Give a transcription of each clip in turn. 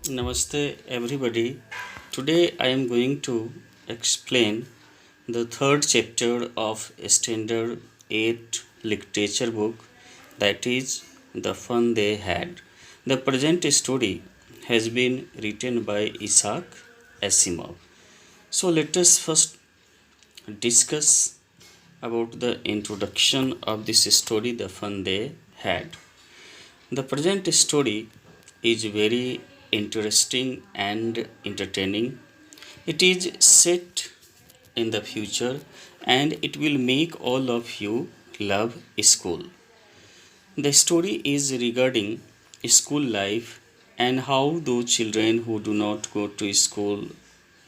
Namaste, everybody. Today I am going to explain the third chapter of Standard 8 literature book, that is The Fun They Had. The present story has been written by Isaac Asimov. So let us first discuss about the introduction of this story, The Fun They Had. The present story is very interesting and entertaining. It is set in the future and it will make all of you love school. The story is regarding school life and how those children who do not go to school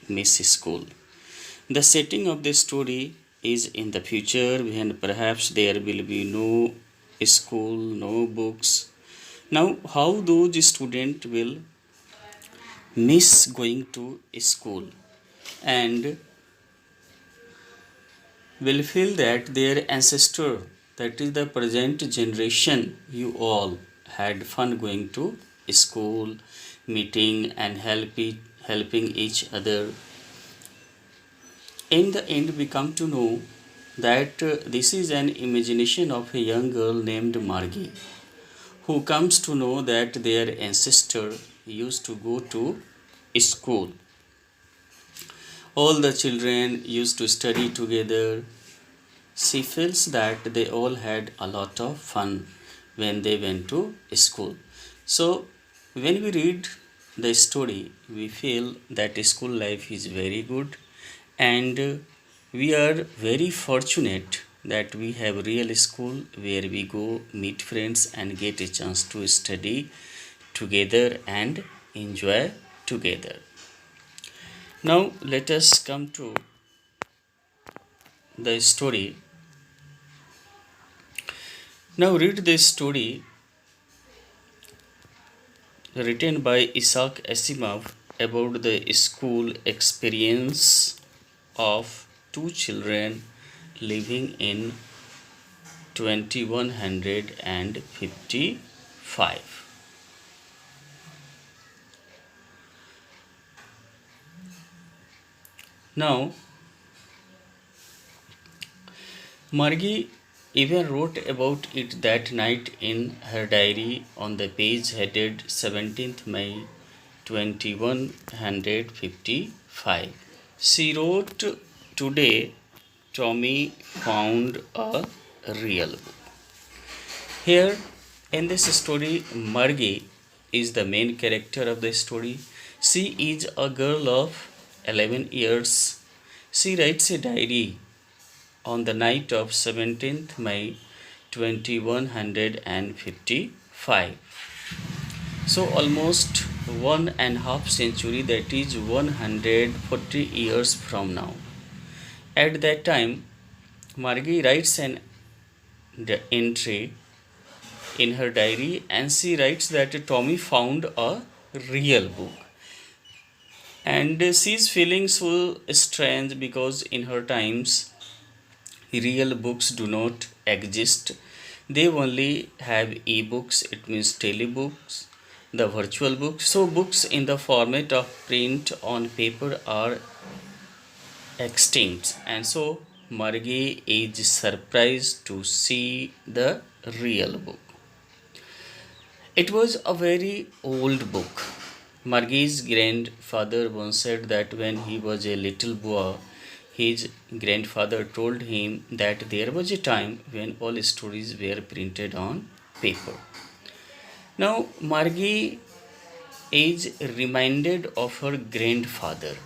miss school. The setting of the story is in the future when perhaps there will be no school, no books. Now, how those students will miss going to school and will feel that their ancestor, that is the present generation, you all had fun going to school, meeting and helping each other. In the end, we come to know that this is an imagination of a young girl named Margie, who comes to know that their ancestor used to go to school. All the children used to study together. She feels that they all had a lot of fun when they went to school. So, when we read the story, we feel that school life is very good and we are very fortunate that we have real school where we go meet friends and get a chance to study together and enjoy together. Now let us come to the story. Now read this story written by Isaac Asimov about the school experience of two children living in 2155. Now, Margie even wrote about it that night in her diary on the page headed 17th May 2155. She wrote, "Today Tommy found a real book." Here in this story, Margie is the main character of the story. She is a girl of 11 years. She writes a diary on the night of 17th May 2155. So almost 1.5 century, that is 140 years from now. At that time, Margie writes an entry in her diary and she writes that Tommy found a real book. And she's feeling so strange because in her times real books do not exist. They only have e-books, it means telebooks, the virtual books. So books in the format of print on paper are extinct, and so Margie is surprised to see the real book. It was a very old book. Margie's grandfather once said that when he was a little boy, his grandfather told him that there was a time when all stories were printed on paper. Now, Margie is reminded of her grandfather.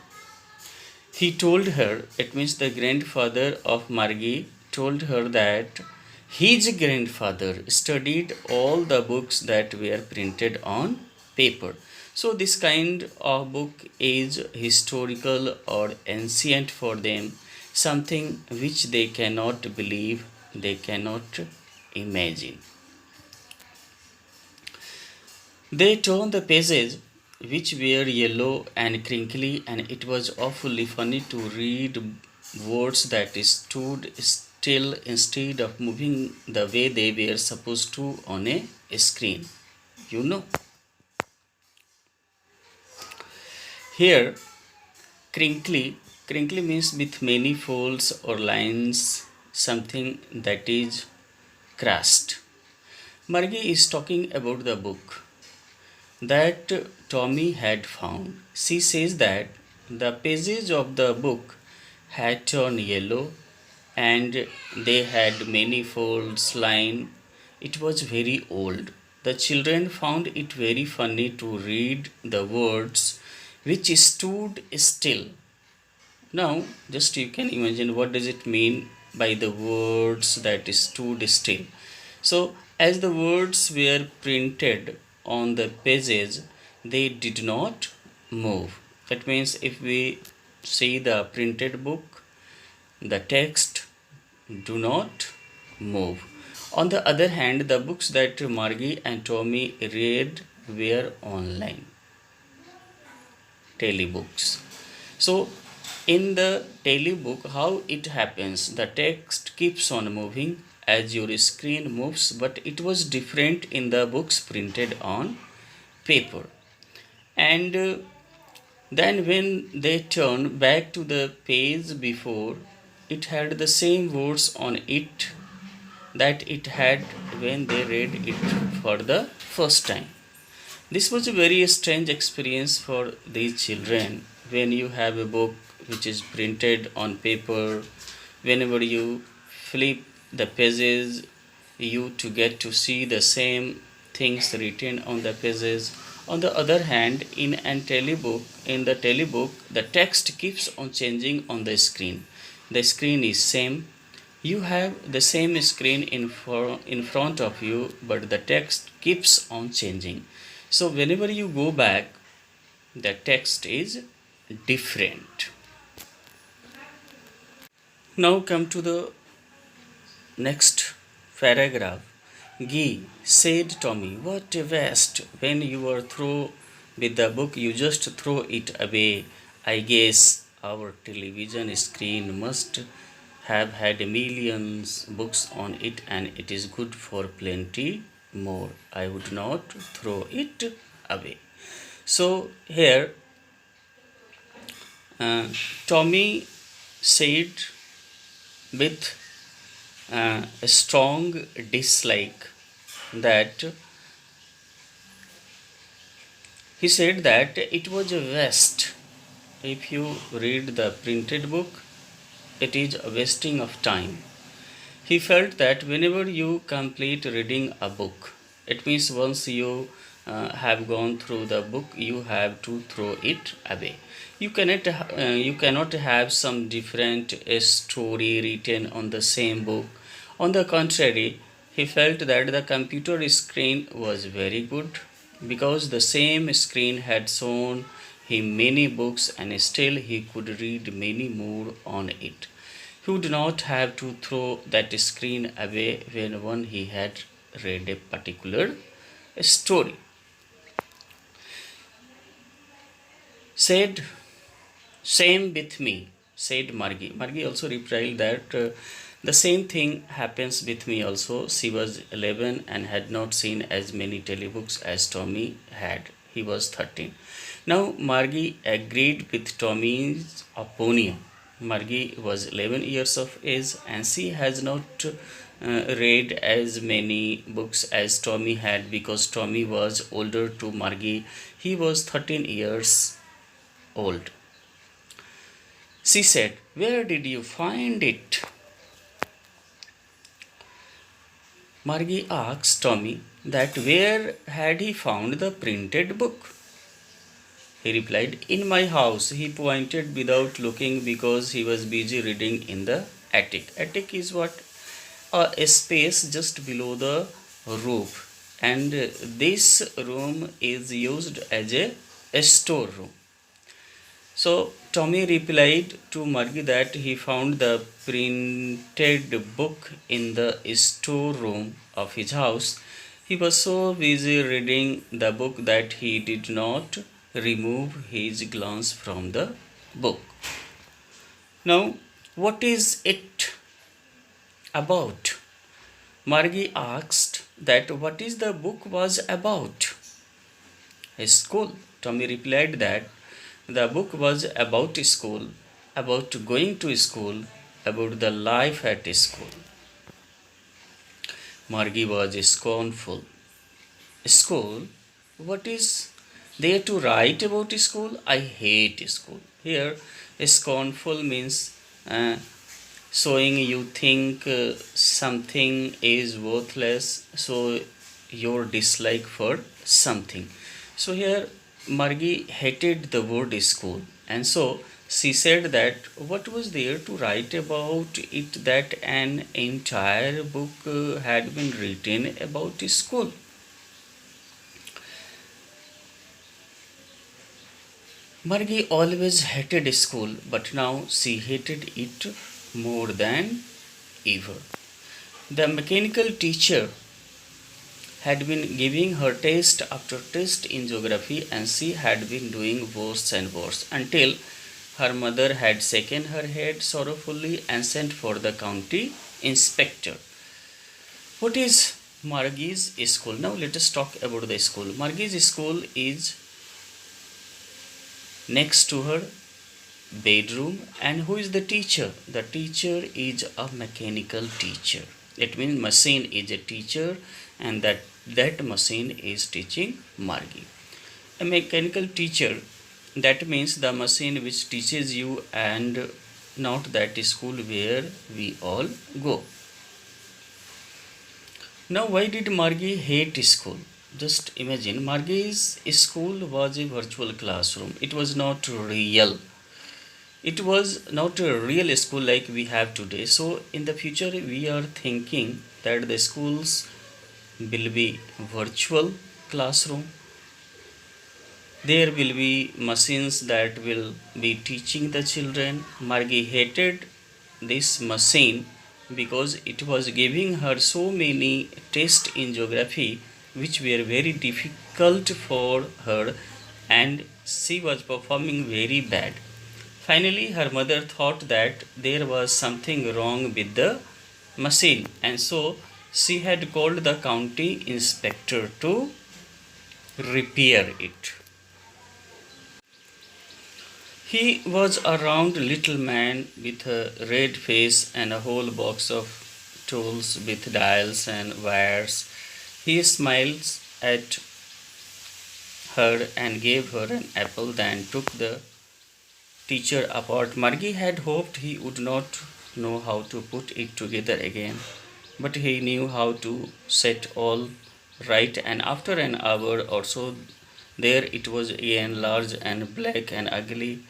He told her, it means the grandfather of Margie told her that his grandfather studied all the books that were printed on paper. So, this kind of book is historical or ancient for them, something which they cannot believe, they cannot imagine. They turned the pages, which were yellow and crinkly, and it was awfully funny to read words that stood still instead of moving the way they were supposed to on a screen. You know. Here, crinkly, crinkly means with many folds or lines, something that is crushed. Margie is talking about the book that Tommy had found. She says that the pages of the book had turned yellow and they had many folds line. It was very old. The children found it very funny to read the words which stood still. Now, just you can imagine what does it mean by the words that stood still. So, as the words were printed on the pages, they did not move. That means if we see the printed book, the text do not move. On the other hand, the books that Margie and Tommy read were online, telebooks. So, in the telebook, how it happens, the text keeps on moving as your screen moves, but it was different in the books printed on paper. And then, when they turned back to the page before, it had the same words on it that it had when they read it for the first time. This was a very strange experience for these children when you have a book which is printed on paper. Whenever you flip the pages, you to get to see the same things written on the pages. On the other hand, in the telebook, the text keeps on changing on the screen. The screen is same. You have the same screen in front of you, but the text keeps on changing. So whenever you go back, the text is different. Now come to the next paragraph. Guy, said Tommy, what a waste. When you are through with the book, you just throw it away. I guess our television screen must have had millions books on it and it is good for plenty more. I would not throw it away. So here Tommy said with a strong dislike that he said that it was a waste. If you read the printed book, it is a wasting of time. He felt that whenever you complete reading a book, it means once you have gone through the book, you have to throw it away. You cannot have some different story written on the same book. On the contrary, he felt that the computer screen was very good because the same screen had shown him many books and still he could read many more on it. He would not have to throw that screen away when he had read a particular story. Said, same with me, said Margie. Margie also replied that the same thing happens with me also. She was 11 and had not seen as many telebooks as Tommy had. He was 13. Now Margie agreed with Tommy's opinion. Margie was 11 years of age and she has not read as many books as Tommy had because Tommy was older to Margie. He was 13 years old. She said, where did you find it? Margie asked Tommy that where had he found the printed book? He replied, in my house. He pointed without looking because he was busy reading in the attic. Attic is what? A space just below the roof. And this room is used as a storeroom. So Tommy replied to Margie that he found the printed book in the storeroom of his house. He was so busy reading the book that he did not remove his glance from the book. Now, what is it about? Margie asked that what is the book was about. A school. Tommy replied that The book was about school, about going to school, about the life at school. Margie was scornful. School? What is there to write about school? I hate school. Here, scornful means showing you think something is worthless, so your dislike for something. So here, Margie hated the word school, and so she said that what was there to write about it that an entire book had been written about school. Margie always hated school, but now she hated it more than ever. The mechanical teacher had been giving her test after test in geography, and she had been doing worse and worse until her mother had shaken her head sorrowfully and sent for the county inspector. What is Margie's school? Now let us talk about the school. Margie's school is next to her bedroom. And who is the teacher? The teacher is a mechanical teacher. It means machine is a teacher, and that machine is teaching Margie. A mechanical teacher, that means the machine which teaches you, and not that school where we all go. Now, why did Margie hate school? Just imagine, Margie's school was a virtual classroom. It was not real. It was not a real school like we have today. So, in the future, we are thinking that the schools will be virtual classroom. There will be machines that will be teaching the children. Margie hated this machine because it was giving her so many tests in geography which were very difficult for her, and she was performing very bad. Finally, her mother thought that there was something wrong with the machine, and so she had called the county inspector to repair it. He was a round little man with a red face and a whole box of tools with dials and wires. He smiled at her and gave her an apple, then took the teacher apart. Margie had hoped he would not know how to put it together again, but he knew how to set all right, and after an hour or so, there it was again, large and black and ugly,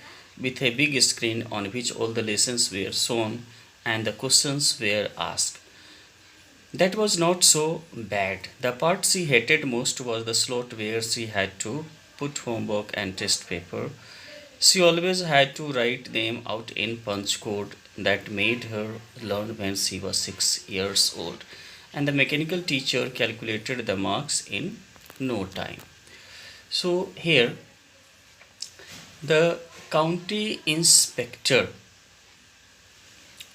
with a big screen on which all the lessons were shown and the questions were asked. That was not so bad. The part she hated most was the slot where she had to put homework and test paper. She always had to write them out in punch code that made her learn when she was 6 years old. And the mechanical teacher calculated the marks in no time. So here the county inspector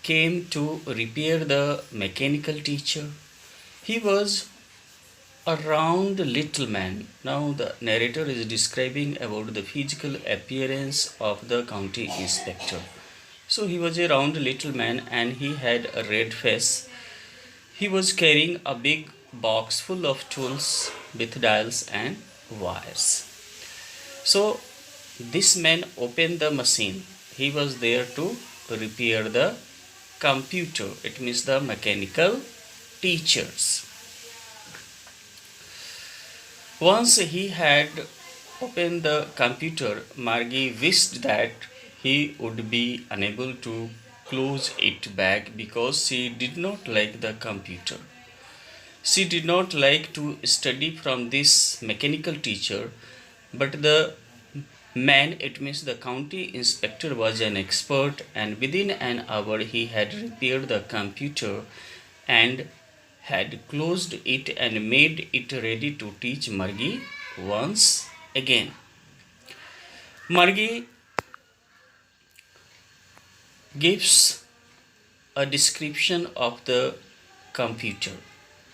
came to repair the mechanical teacher. He was a round little man. Now the narrator is describing about the physical appearance of the county inspector. So he was a round little man and he had a red face. He was carrying a big box full of tools with dials and wires. So this man opened the machine. He was there to repair the computer. It means the mechanical teachers. Once he had opened the computer, Margie wished that he would be unable to close it back because she did not like the computer. She did not like to study from this mechanical teacher, but the man, it means the county inspector, was an expert, and within an hour he had repaired the computer and had closed it and made it ready to teach Margie once again. Margie gives a description of the computer.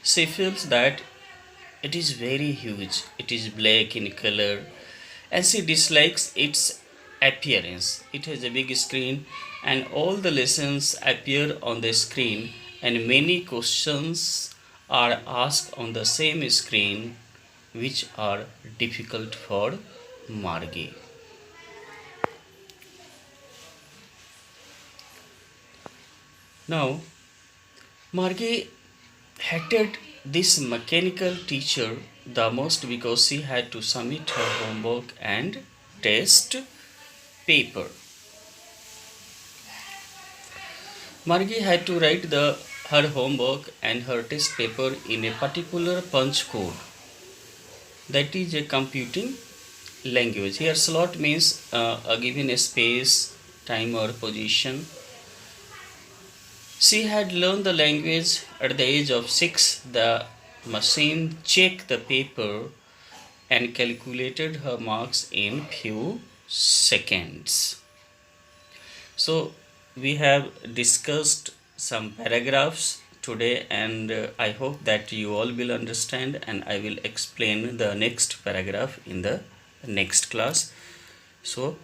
She feels that it is very huge, it is black in color, and she dislikes its appearance. It has a big screen and all the lessons appear on the screen, and many questions are asked on the same screen which are difficult for Margie. Now, Margie hated this mechanical teacher the most because she had to submit her homework and test paper. Margie had to write her homework and her test paper in a particular punch code, that is a computing language. Here slot means a given a space, time or position. She had learned the language at the age of 6. The machine checked the paper and calculated her marks in few seconds. So we have discussed some paragraphs today, and I hope that you all will understand, and I will explain the next paragraph in the next class. So